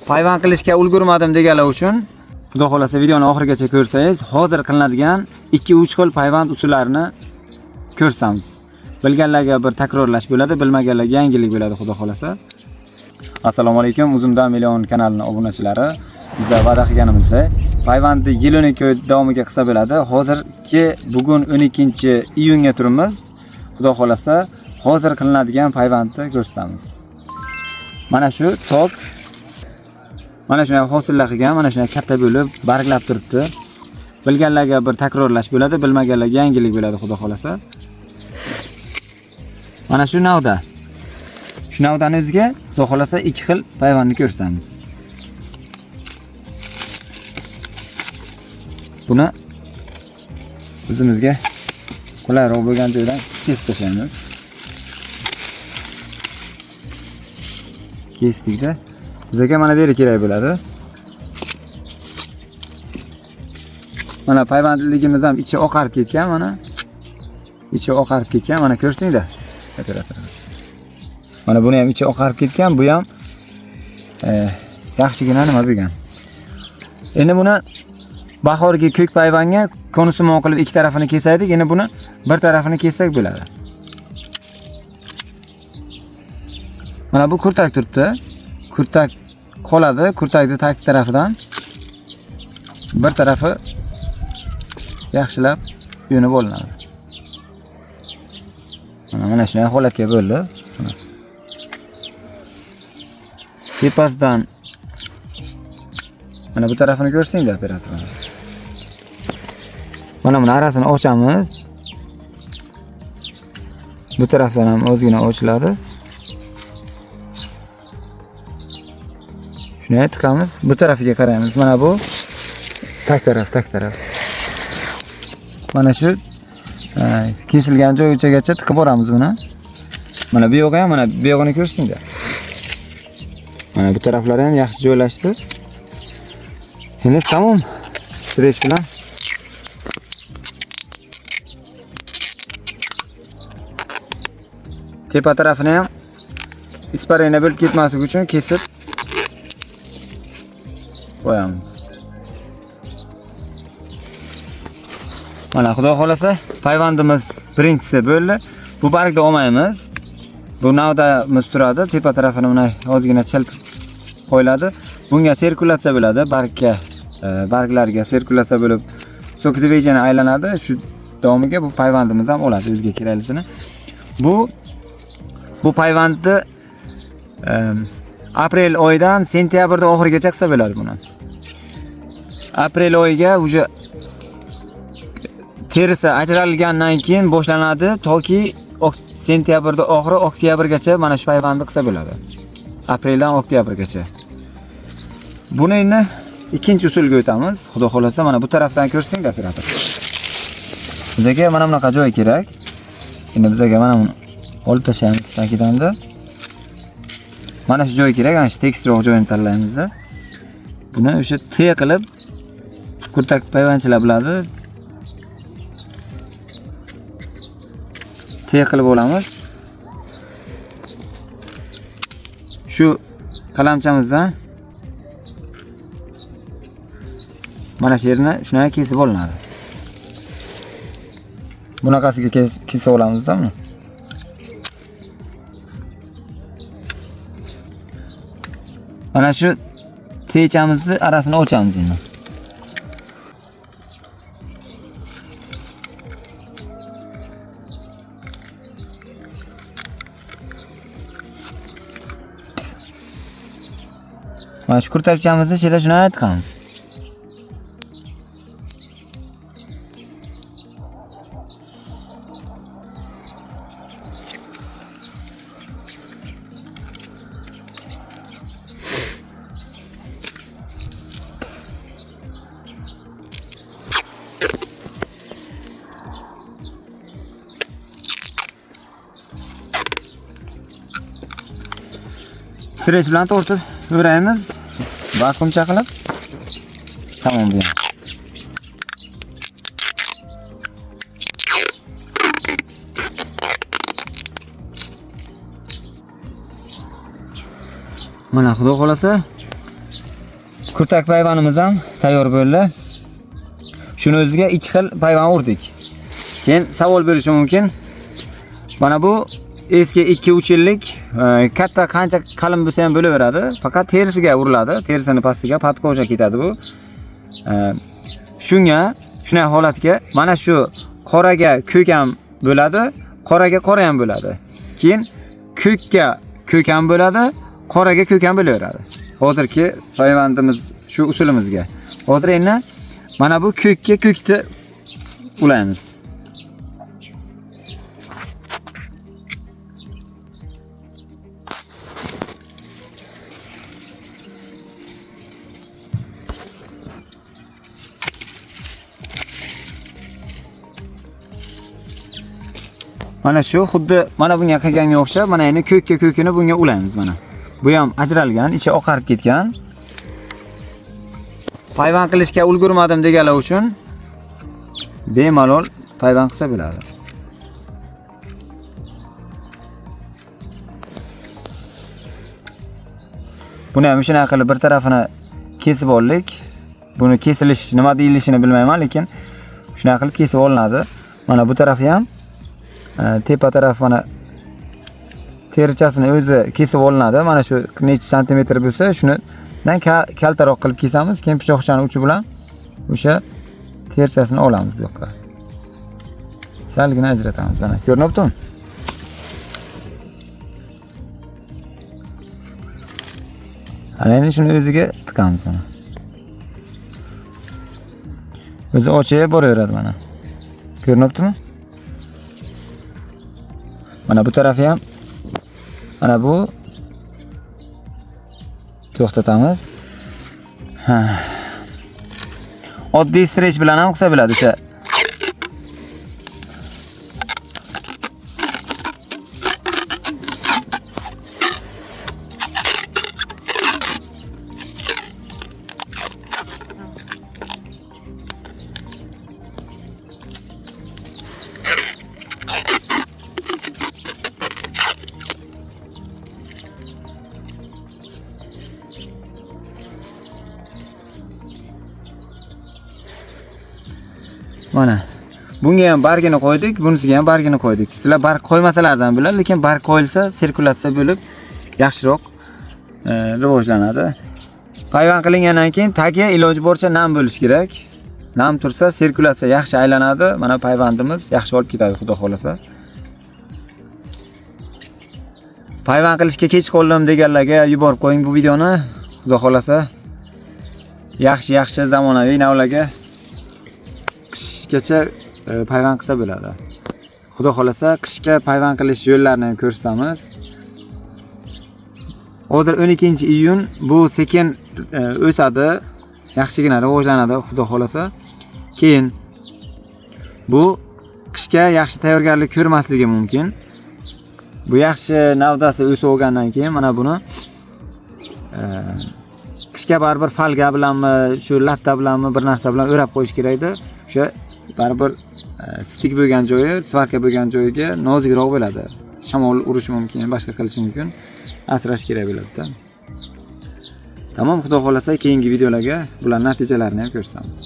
payvand qilishga ulgurmadim deganlar uchun, xudo xolasa videoni oxirigacha ko'rsangiz, hozir qilinadigan 2-3 xil payvand usullarini ko'rsamiz. Bilganlarga bir takrorlash bo'ladi, bilmaganlarga yangilik bo'ladi, xudo xolasa. Assalomu alaykum, Uzumdan million kanalining obunachilari. Biz va'da qilganimizdek, payvandni yil 12 davomiga qilsa bo'ladi. Hozirgi bugun 12-iyunga turibmiz. Xudo xolasa, hozir qilinadigan payvandni ko'rsatamiz. Mana shu tok mana shunday hosillar qilgan, mana shunday katta bo'lib, barglab turibdi. Bilganlarga bir takrorlash bo'ladi, bilmaganlarga yangilik bo'ladi, xudo xolasa. Mana shu navda. Shu navdani o'ziga xudo xolasa 2 xil payvandni ko'rsatamiz. Buni o'zimizga qulayroq bo'lgan joydan kesib tashlaymiz. Kesdikda bizga mana bu yer kerak bo'ladi. Mana payvandligimiz ham ichi oqarib ketgan, mana. İçi oqarib ketgan, mana ko'rsinglar. Mana buni ham ichi oqarib ketgan, bu ham yaxshigina nima bo'lgan. Endi buni bahorgi ko'k payvanga konusumon qilib 2 tarafini kesaydik, endi buni bir tarafini kessak bo'ladi. Mana bu kurtak turibdi. Kurtak qoladi, kurtakning tag tarafidan bir tarafi yaxshilab yo'nib olinadi. Mana shunday holatga bo'ldi. Tepasidan mana bu tarafini ko'rsanglar, operator. Mana buni arasini ochamiz. Bu tarafdan ham ozgina ochiladi. Shuni tiqamiz, bu tarafiga qaraymiz. Mana bu tag taraf. Mana shu kesilgan joyigacha tiqib boramiz buni. Mana bu yo'g'i ham, mana bu yo'g'ini ko'rsinglar. Mana bu taraflari ham yaxshi joylashdi. Endi tamom. Streç bilan tepa tarafini ham isparayna bo'lib ketmasligi uchun kesib qo'yamiz. Mana xudo xolasa payvandimiz birinchisi bo'ldi. Bu bargni olmaymiz. Bu navdamiz turadi. Tepa tarafini mana ozgina chilp qo'yiladi. Bunga sirkulyatsiya bo'ladi. Barglarga sirkulyatsiya bo'lib so'ktivejani aylanadi. Shu davomiga bu payvandimiz ham oladi o'ziga keraklisini. Bu payvandni aprel oyidan sentyabrda oxirigacha qilsa bo'ladi buni. Aprel oyiga uje terisi ajralgandan keyin boshlanadi toki sentyabrda oxiri oktyabrgacha mana shu payvandni qilsa bo'ladi. Apreldan oktyabrgacha. Buni endi ikkinchi usulga o'tamiz. Xudo xolasa mana bu tarafdan ko'rsanglar, operator. Bizga mana bunaqa joy kerak. Endi bizga mana buni olib tashlaymiz tagidan-da. Mana shu joy kerak, ana shu tekstroq joyini tanlaymiz-da. Buni o'sha T qilib kurtak payvandchilar biladi. T qilib olamiz. Shu qalamchamizdan mana shu yerni shunday kesib olinadi. Bunaqasiga kesib olamiz-da buni. Mana shu techamizni arasini ochamiz endi. Mana shu kurtakchamizni shunday tiqamiz. Streç bilan tortib o'raymiz. Vakuumcha qilib. Tamam bu. Mana xudo xolasa Kurtak payvonimiz ham tayyor bo'ldi. Shuni o'ziga 2 xil payvon urdik. Keyin savol bo'lishi mumkin. Mana bu eski 2-3 yillik katta qancha qalin bo'lsa ham bo'laveradi, faqat terisiga uriladi. Terisini pastiga patqo'ja ketadi bu. Shunday holatga mana shu qoraga ko'k ham bo'ladi, qoraga qora ham bo'ladi. Keyin ko'kka ko'k ham bo'ladi, qoraga ko'k ham bo'laveradi. Hozirgi payvandimiz shu usulimizga. Hozir endi mana bu ko'kka ko'kni ulaymiz. Mana shu xuddi mana bunga qilganga o'xshab, mana endi ko'kka ko'kini bunga ulaymiz mana. Bu ham ajralgan, ichi oqarib ketgan. Payvon qilishga ulgurmadim deganlar uchun bemalol payvon qilsa bo'ladi. Buni ham shunday qilib bir tarafini kesib oldik. Buni kesilish nima deyilishini bilmayman, lekin shunday qilib kesib olinadi. Mana bu tarafi ham tepa taraf mana terichasini o'zi kesib olinadi. Mana shu necha santimetr bo'lsa, shunidan kaltaroq qilib kesamiz. Keyin pichoqchani uchi bilan o'sha terichasini olamiz bu yoqqa. Salgina ajratamiz. Mana ko'rinyaptimi? Ana endi shuni o'ziga tiqamiz mana. O'zi ochib boraveradi mana. Ko'rinyaptimi? Mana bu tarafi ham mana bu to'xtatamiz. Oddiy strech bilan ham qilsa bo'ladi o'sha. Mana bunga ham bargini qo'ydik, bunisiga ham bargini qo'ydik. Sizlar barg qo'ymasalardan biladi, lekin barg qo'yilsa sirkulyatsiya bo'lib yaxshiroq rivojlanadi. Payvon qilingandan keyin tagi iloji boricha nam bo'lishi kerak. Nam tursa sirkulyatsiya yaxshi aylanadi. Mana payvandimiz yaxshi olib ketadi, xudo xolasa. Payvon qilishga kech qoldim deganlarga yuborib qo'ying bu videoni. Xudo xolasa yaxshi zamonaviy navlarga qishgacha payvon qilsa bo'ladi. Xudo xolasa qishga payvon qilish yo'llarini ko'rsatamiz. Hozir 12-iyun bu sekin o'sadi, yaxshigina rivojlanadi xudo xolasa. Keyin bu qishga yaxshi tayyorgarlik ko'rmasligi mumkin. Bu yaxshi navdasi o'sib olgandan keyin mana buni qishga baribir falga bilanmi, shu latta bilanmi bir narsa bilan o'rab qo'yish kerakdi. O'sha baribir stik bo'lgan joyi, svarka bo'lgan joyiga nozikroq bo'ladi. Shamol urishi mumkin, boshqa qilishi mumkin. Asrash kerak bo'ladi-da. Tamom, xudo xolasa keyingi videolarga bular natijalarini ham ko'rsatamiz.